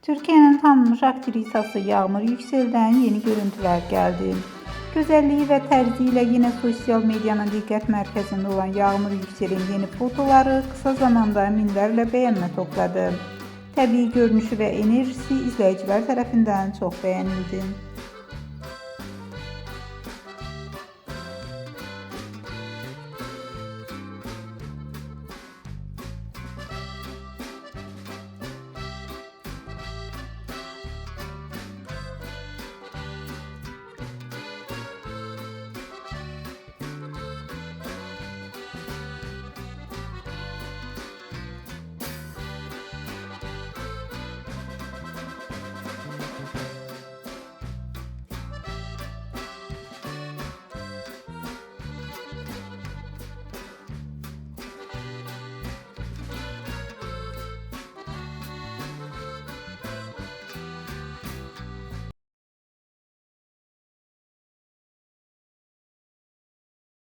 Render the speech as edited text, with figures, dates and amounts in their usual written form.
Türkiye'nin tanınmış aktrisası Yağmur Yüksel'den yeni görüntüler geldi. Güzelliği ve terziyle yine sosyal medyanın dikkat merkezinde olan Yağmur Yüksel'in yeni fotoları kısa zamanda minlerle beğenme topladı. Tabii görünüşü ve enerjisi izleyiciler tarafından çok beğenildi.